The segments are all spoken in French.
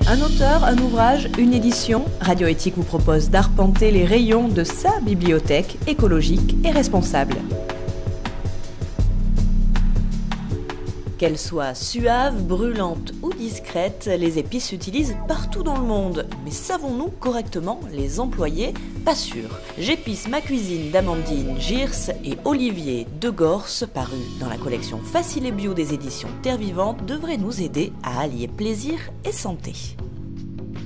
Un auteur, un ouvrage, une édition, Radio Éthique vous propose d'arpenter les rayons de sa bibliothèque écologique et responsable. Qu'elles soient suaves, brûlantes ou discrètes, les épices s'utilisent partout dans le monde. Mais savons-nous correctement les employer? Pas sûr. J'épice ma cuisine d'Amandine Girs et Olivier Degorce, paru dans la collection Facile et Bio des éditions Terre Vivante, devrait nous aider à allier plaisir et santé.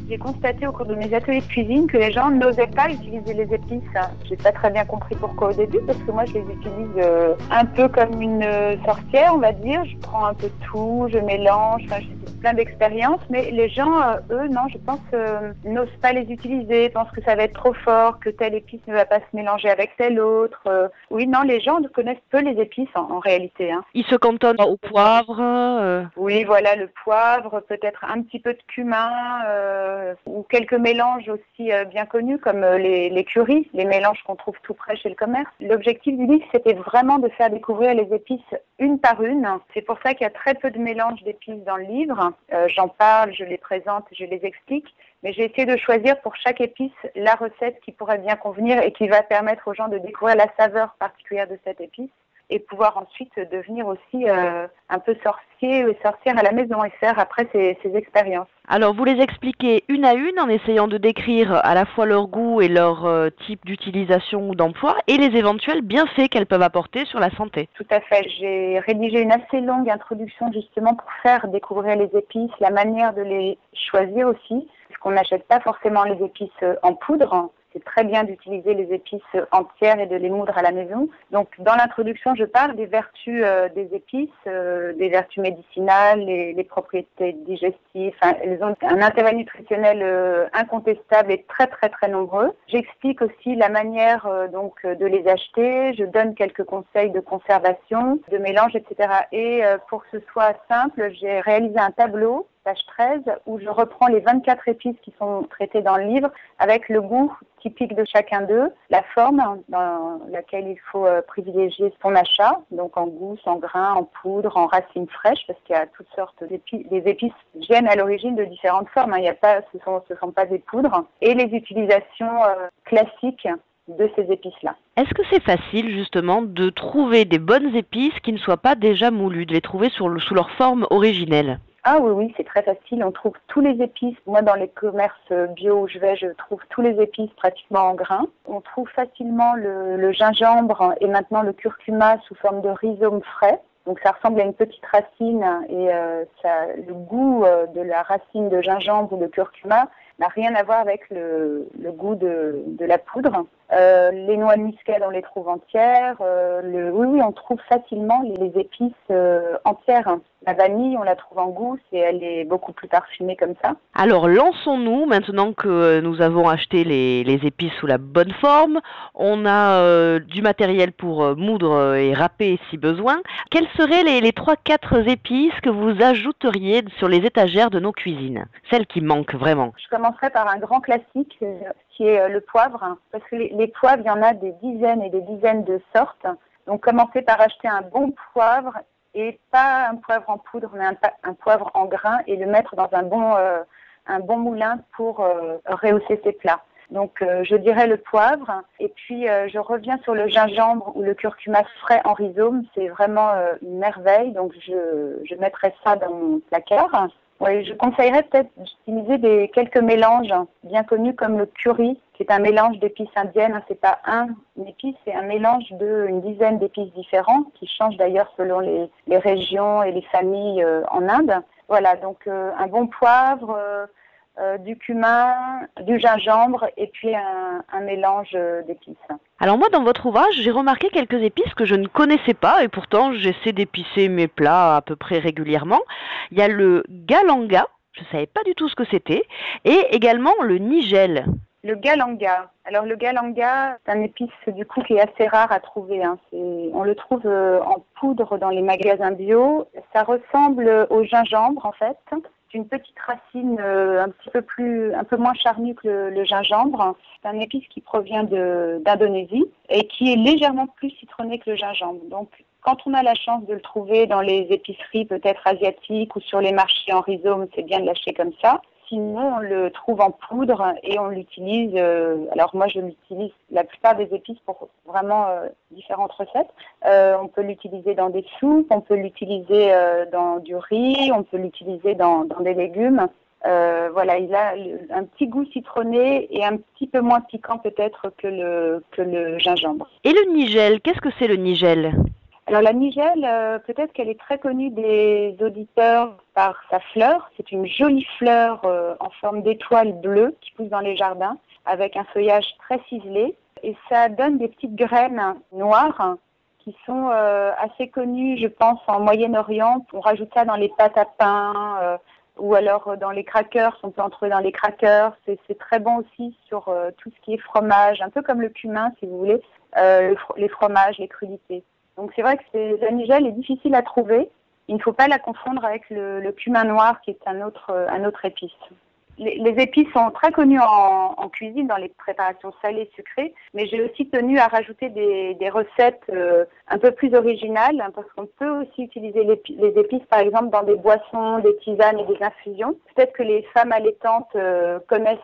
J'ai constaté au cours de mes ateliers de cuisine que les gens n'osaient pas utiliser les épices. J'ai pas très bien compris pourquoi au début, parce que moi je les utilise un peu comme une sorcière, on va dire. Je prends un peu de tout, je mélange, enfin j'ai plein d'expériences, mais les gens, eux, non, je pense, n'osent pas les utiliser, pensent que ça va être trop fort, que telle épice ne va pas se mélanger avec telle autre. Oui, non, les gens connaissent peu les épices en réalité. Ils se cantonnent au poivre. Oui, voilà, le poivre, peut-être un petit peu de cumin. Ou quelques mélanges aussi bien connus comme les currys, les mélanges qu'on trouve tout près chez le commerce. L'objectif du livre, c'était vraiment de faire découvrir les épices une par une. C'est pour ça qu'il y a très peu de mélanges d'épices dans le livre. J'en parle, je les présente, je les explique. Mais j'ai essayé de choisir pour chaque épice la recette qui pourrait bien convenir et qui va permettre aux gens de découvrir la saveur particulière de cette épice et pouvoir ensuite devenir aussi un peu sorcier ou sorcière à la maison et faire après ces expériences. Alors, vous les expliquez une à une en essayant de décrire à la fois leur goût et leur type d'utilisation ou d'emploi et les éventuels bienfaits qu'elles peuvent apporter sur la santé. Tout à fait. J'ai rédigé une assez longue introduction justement pour faire découvrir les épices, la manière de les choisir aussi, parce qu'on n'achète pas forcément les épices en poudre. C'est très bien d'utiliser les épices entières et de les moudre à la maison. Donc, dans l'introduction, je parle des vertus des épices, des vertus médicinales, les propriétés digestives. Enfin, elles ont un intérêt nutritionnel incontestable et très, très, très nombreux. J'explique aussi la manière donc de les acheter. Je donne quelques conseils de conservation, de mélange, etc. Et pour que ce soit simple, j'ai réalisé un tableau, page 13, où je reprends les 24 épices qui sont traitées dans le livre avec le goût typique de chacun d'eux, la forme dans laquelle il faut privilégier son achat, donc en gousse, en grains, en poudre, en racines fraîches, parce qu'il y a toutes sortes d'épices. Les épices viennent à l'origine de différentes formes, il y a pas, ce sont pas des poudres, et les utilisations classiques de ces épices-là. Est-ce que c'est facile justement de trouver des bonnes épices qui ne soient pas déjà moulues, de les trouver sous leur forme originelle? Ah oui, c'est très facile. On trouve tous les épices. Moi, dans les commerces bio où je vais, je trouve tous les épices pratiquement en grains. On trouve facilement le gingembre et maintenant le curcuma sous forme de rhizome frais. Donc ça ressemble à une petite racine et le goût de la racine de gingembre ou de curcuma n'a rien à voir avec le goût de la poudre. Les noix de muscade, on les trouve entières. Oui, on trouve facilement les épices entières. La vanille, on la trouve en gousse et elle est beaucoup plus parfumée comme ça. Alors, lançons-nous, maintenant que nous avons acheté les épices sous la bonne forme. On a du matériel pour moudre et râper si besoin. Quelles seraient les 3-4 épices que vous ajouteriez sur les étagères de nos cuisines? Celles qui manquent vraiment. Je commencerai par un grand classique qui est le poivre. Parce que les poivres, il y en a des dizaines et des dizaines de sortes. Donc, commencez par acheter un bon poivre et pas un poivre en poudre, mais un poivre en grains et le mettre dans un bon moulin pour rehausser ses plats. Donc, je dirais le poivre. Et puis, je reviens sur le gingembre ou le curcuma frais en rhizome. C'est vraiment une merveille. Donc, je mettrai ça dans mon placard. Oui, je conseillerais peut-être d'utiliser quelques mélanges bien connus comme le curry, qui est un mélange d'épices indiennes. C'est pas une épice, c'est un mélange d'une dizaine d'épices différentes qui changent d'ailleurs selon les régions et les familles en Inde. Voilà, donc un bon poivre, du cumin, du gingembre et puis un mélange d'épices. Alors moi, dans votre ouvrage, j'ai remarqué quelques épices que je ne connaissais pas et pourtant j'essaie d'épicer mes plats à peu près régulièrement. Il y a le galanga, je ne savais pas du tout ce que c'était, et également le nigel. Le galanga. Alors le galanga, c'est un épice du coup qui est assez rare à trouver. On le trouve en poudre dans les magasins bio. Ça ressemble au gingembre en fait. C'est une petite racine un peu moins charnue que le gingembre. C'est un épice qui provient d'Indonésie et qui est légèrement plus citronné que le gingembre. Donc, quand on a la chance de le trouver dans les épiceries peut-être asiatiques ou sur les marchés en rhizome, c'est bien de l'acheter comme ça. Sinon, on le trouve en poudre et on l'utilise. Alors moi, je l'utilise la plupart des épices pour vraiment différentes recettes. On peut l'utiliser dans des soupes, on peut l'utiliser dans du riz, on peut l'utiliser dans des légumes. Voilà, il a un petit goût citronné et un petit peu moins piquant peut-être que le gingembre. Et le nigel, qu'est-ce que c'est le nigel ? Alors la nigelle, peut-être qu'elle est très connue des auditeurs par sa fleur. C'est une jolie fleur en forme d'étoile bleue qui pousse dans les jardins avec un feuillage très ciselé. Et ça donne des petites graines noires qui sont assez connues, je pense, en Moyen-Orient. On rajoute ça dans les pâtes à pain ou alors dans les crackers. On peut en trouver dans les crackers. C'est très bon aussi sur tout ce qui est fromage, un peu comme le cumin si vous voulez, les fromages, les crudités. Donc c'est vrai que la nigelle est difficile à trouver. Il ne faut pas la confondre avec le cumin noir qui est un autre épice. Les épices sont très connues en cuisine, dans les préparations salées, sucrées, mais j'ai aussi tenu à rajouter des recettes un peu plus originales, hein, parce qu'on peut aussi utiliser les épices, par exemple, dans des boissons, des tisanes et des infusions. Peut-être que les femmes allaitantes connaissent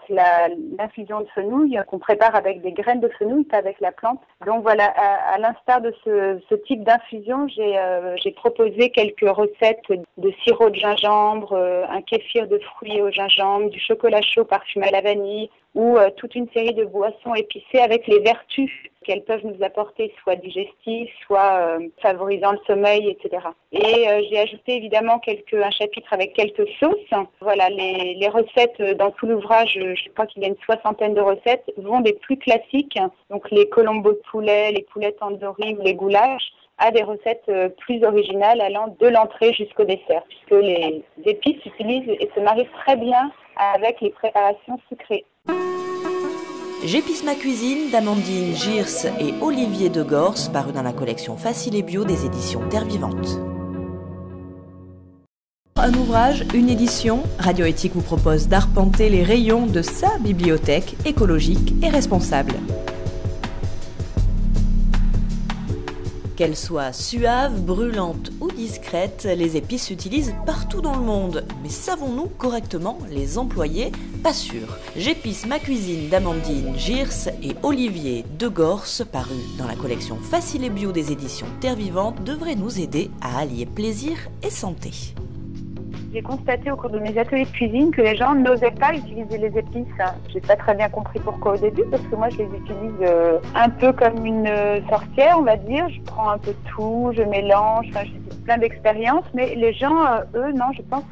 l'infusion de fenouil qu'on prépare avec des graines de fenouil, pas avec la plante. Donc voilà, à l'instar de ce type d'infusion, j'ai proposé quelques recettes de sirop de gingembre, un kéfir de fruits au gingembre, du chocolat chaud parfumé à la vanille ou toute une série de boissons épicées avec les vertus qu'elles peuvent nous apporter, soit digestives, soit favorisant le sommeil, etc. Et j'ai ajouté évidemment un chapitre avec quelques sauces. Voilà, les recettes dans tout l'ouvrage, je crois qu'il y a une 60aine de recettes, vont des plus classiques, donc les colombos de poulet, les poulets tandoori ou les goulash, à des recettes plus originales allant de l'entrée jusqu'au dessert, puisque les épices s'utilisent et se marient très bien avec les préparations sucrées. J'épice ma cuisine d'Amandine Girs et Olivier Degors, paru dans la collection Facile et Bio des éditions Terre Vivante. Un ouvrage, une édition, Radio Éthique vous propose d'arpenter les rayons de sa bibliothèque écologique et responsable. Qu'elles soient suaves, brûlantes ou discrètes, les épices s'utilisent partout dans le monde. Mais savons-nous correctement les employer ? Pas sûr. J'épice ma cuisine d'Amandine Girs et Olivier Degors, paru dans la collection Facile et Bio des éditions Terre Vivante, devrait nous aider à allier plaisir et santé. J'ai constaté au cours de mes ateliers de cuisine que les gens n'osaient pas utiliser les épices. J'ai pas très bien compris pourquoi au début, parce que moi je les utilise un peu comme une sorcière, on va dire. Je prends un peu de tout, je mélange, j'ai plein d'expériences, mais les gens, eux, non, je pense,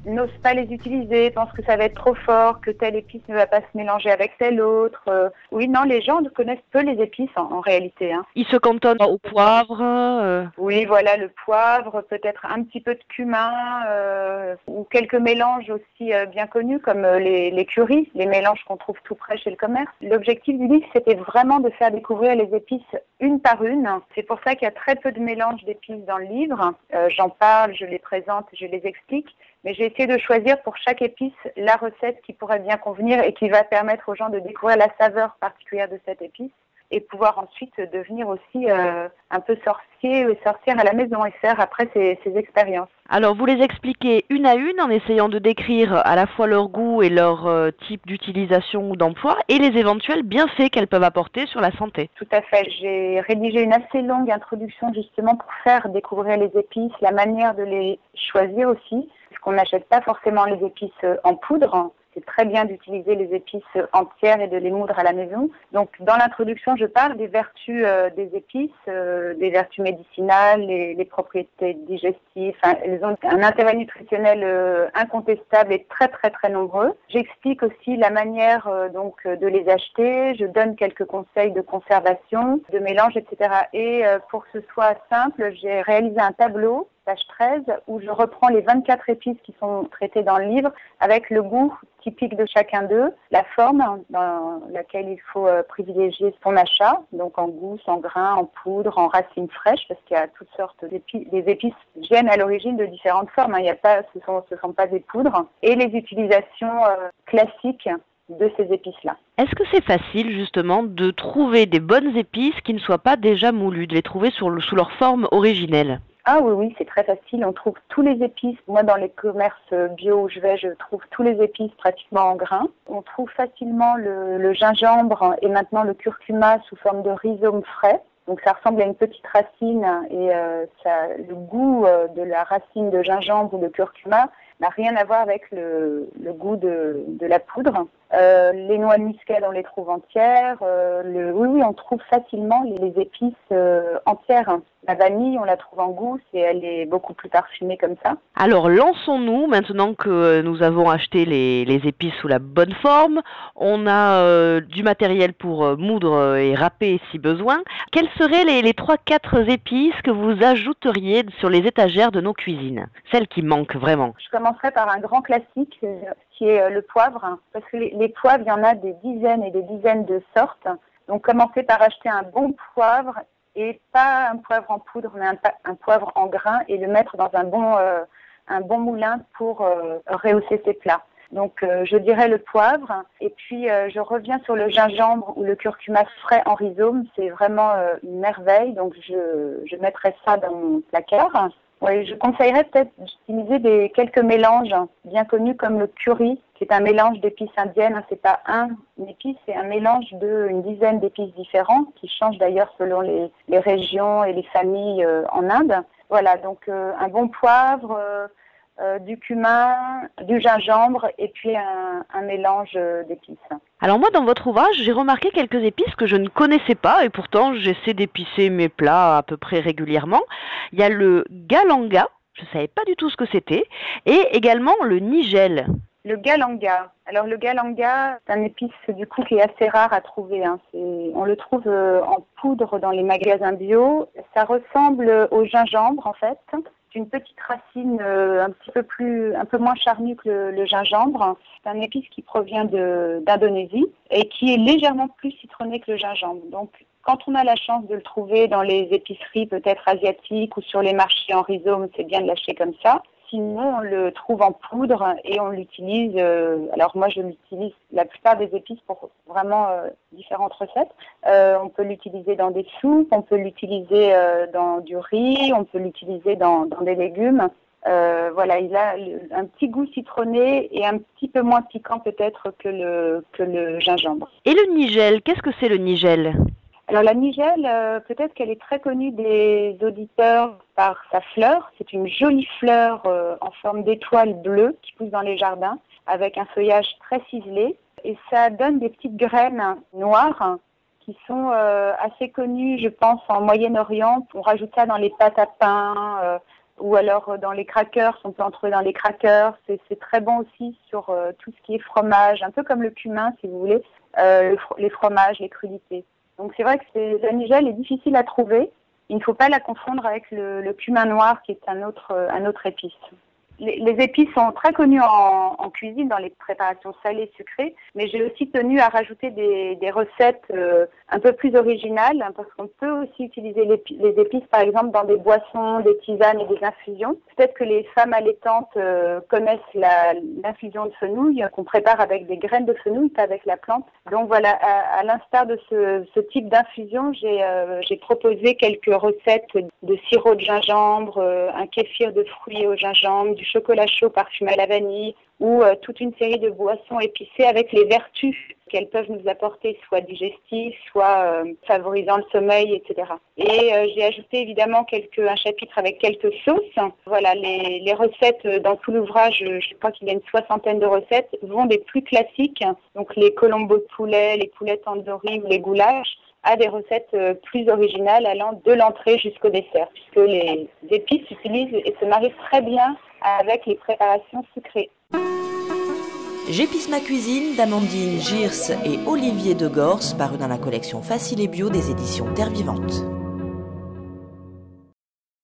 n'osent pas les utiliser, pensent que ça va être trop fort, que telle épice ne va pas se mélanger avec telle autre. Oui, non, les gens connaissent peu les épices en réalité. Hein. Ils se cantonnent au poivre Oui, voilà, le poivre, peut-être un petit peu de cumin, ou quelques mélanges aussi bien connus comme les currys, les mélanges qu'on trouve tout près chez le commerce. L'objectif du livre, c'était vraiment de faire découvrir les épices une par une. C'est pour ça qu'il y a très peu de mélanges d'épices dans le livre. J'en parle, je les présente, je les explique. Mais j'ai essayé de choisir pour chaque épice la recette qui pourrait bien convenir et qui va permettre aux gens de découvrir la saveur particulière de cette épice et pouvoir ensuite devenir aussi un peu sorcier ou sorcière à la maison et faire après ces expériences. Alors, vous les expliquez une à une en essayant de décrire à la fois leur goût et leur type d'utilisation ou d'emploi et les éventuels bienfaits qu'elles peuvent apporter sur la santé. Tout à fait. J'ai rédigé une assez longue introduction justement pour faire découvrir les épices, la manière de les choisir aussi, parce qu'on n'achète pas forcément les épices en poudre. C'est très bien d'utiliser les épices entières et de les moudre à la maison. Donc, dans l'introduction, je parle des vertus des épices, des vertus médicinales, les propriétés digestives. Enfin, elles ont un intérêt nutritionnel incontestable et très, très, très nombreux. J'explique aussi la manière donc de les acheter. Je donne quelques conseils de conservation, de mélange, etc. Et pour que ce soit simple, j'ai réalisé un tableau page 13, où je reprends les 24 épices qui sont traitées dans le livre avec le goût typique de chacun d'eux, la forme dans laquelle il faut privilégier son achat, donc en gousse, en grains, en poudre, en racines fraîches, parce qu'il y a toutes sortes d'épices. Les épices viennent à l'origine de différentes formes, hein. Il y a pas, ce sont pas des poudres. Et les utilisations classiques de ces épices-là. Est-ce que c'est facile justement de trouver des bonnes épices qui ne soient pas déjà moulues, de les trouver sous leur forme originelle? Ah oui, c'est très facile. On trouve tous les épices. Moi, dans les commerces bio où je vais, je trouve tous les épices pratiquement en grains. On trouve facilement le gingembre et maintenant le curcuma sous forme de rhizome frais. Donc ça ressemble à une petite racine et le goût de la racine de gingembre ou de curcuma n'a rien à voir avec le goût de la poudre. Les noix de muscade, on les trouve entières. Oui, on trouve facilement les épices entières. La vanille, on la trouve en gousse et elle est beaucoup plus parfumée comme ça. Alors lançons-nous, maintenant que nous avons acheté les épices sous la bonne forme, on a du matériel pour moudre et râper si besoin. Quelles seraient les 3-4 épices que vous ajouteriez sur les étagères de nos cuisines? Celles qui manquent vraiment. Je commencerai par un grand classique qui est le poivre, parce que les poivres, il y en a des dizaines et des dizaines de sortes. Donc commencez par acheter un bon poivre et pas un poivre en poudre, mais un poivre en grains et le mettre dans un bon moulin pour rehausser ses plats. Donc je dirais le poivre et puis je reviens sur le gingembre ou le curcuma frais en rhizome, c'est vraiment une merveille, donc je mettrai ça dans mon placard. Oui, je conseillerais peut-être d'utiliser quelques mélanges bien connus comme le curry, qui est un mélange d'épices indiennes. C'est pas une épice, c'est un mélange d'une dizaine d'épices différentes qui changent d'ailleurs selon les régions et les familles en Inde. Voilà, donc un bon poivre, du cumin, du gingembre et puis un mélange d'épices. Alors moi, dans votre ouvrage, j'ai remarqué quelques épices que je ne connaissais pas et pourtant j'essaie d'épicer mes plats à peu près régulièrement. Il y a le galanga, je ne savais pas du tout ce que c'était, et également le nigel. Le galanga. Alors le galanga, c'est un épice du coup qui est assez rare à trouver. On le trouve en poudre dans les magasins bio. Ça ressemble au gingembre en fait. C'est une petite racine un peu moins charnue que le gingembre. C'est un épice qui provient d'Indonésie et qui est légèrement plus citronné que le gingembre. Donc, quand on a la chance de le trouver dans les épiceries peut-être asiatiques ou sur les marchés en rhizome, c'est bien de l'acheter comme ça. Sinon, on le trouve en poudre et on l'utilise. Alors moi, je l'utilise la plupart des épices pour vraiment différentes recettes. On peut l'utiliser dans des soupes, on peut l'utiliser dans du riz, on peut l'utiliser dans des légumes. Voilà, il a un petit goût citronné et un petit peu moins piquant peut-être que le gingembre. Et le nigel, qu'est-ce que c'est le nigel ? Alors la nigelle, peut-être qu'elle est très connue des auditeurs par sa fleur. C'est une jolie fleur en forme d'étoile bleue qui pousse dans les jardins avec un feuillage très ciselé. Et ça donne des petites graines noires qui sont assez connues, je pense, en Moyen-Orient. On rajoute ça dans les pâtes à pain ou alors dans les crackers. On peut en trouver dans les crackers. C'est très bon aussi sur tout ce qui est fromage, un peu comme le cumin si vous voulez, les fromages, les crudités. Donc c'est vrai que la nigelle est difficile à trouver. Il ne faut pas la confondre avec le cumin noir qui est un autre épice. Les épices sont très connues en cuisine, dans les préparations salées, sucrées, mais j'ai aussi tenu à rajouter des recettes un peu plus originales, parce qu'on peut aussi utiliser les épices, par exemple, dans des boissons, des tisanes et des infusions. Peut-être que les femmes allaitantes connaissent l'infusion de fenouil, qu'on prépare avec des graines de fenouil, pas avec la plante. Donc voilà, à l'instar de ce type d'infusion, j'ai proposé quelques recettes de sirop de gingembre, un kéfir de fruits au gingembre, du chocolat chaud parfumé à la vanille ou toute une série de boissons épicées avec les vertus qu'elles peuvent nous apporter, soit digestives, soit favorisant le sommeil, etc. Et j'ai ajouté évidemment un chapitre avec quelques sauces. Voilà, les recettes dans tout l'ouvrage, je crois qu'il y a une 60aine de recettes, vont des plus classiques, donc les colombos de poulet, les poulets tandoori ou les goulash, à des recettes plus originales allant de l'entrée jusqu'au dessert, puisque les épices s'utilisent et se marient très bien avec les préparations sucrées. J'épice ma cuisine d'Amandine Girs et Olivier Degors, paru dans la collection Facile et Bio des éditions Terre Vivante.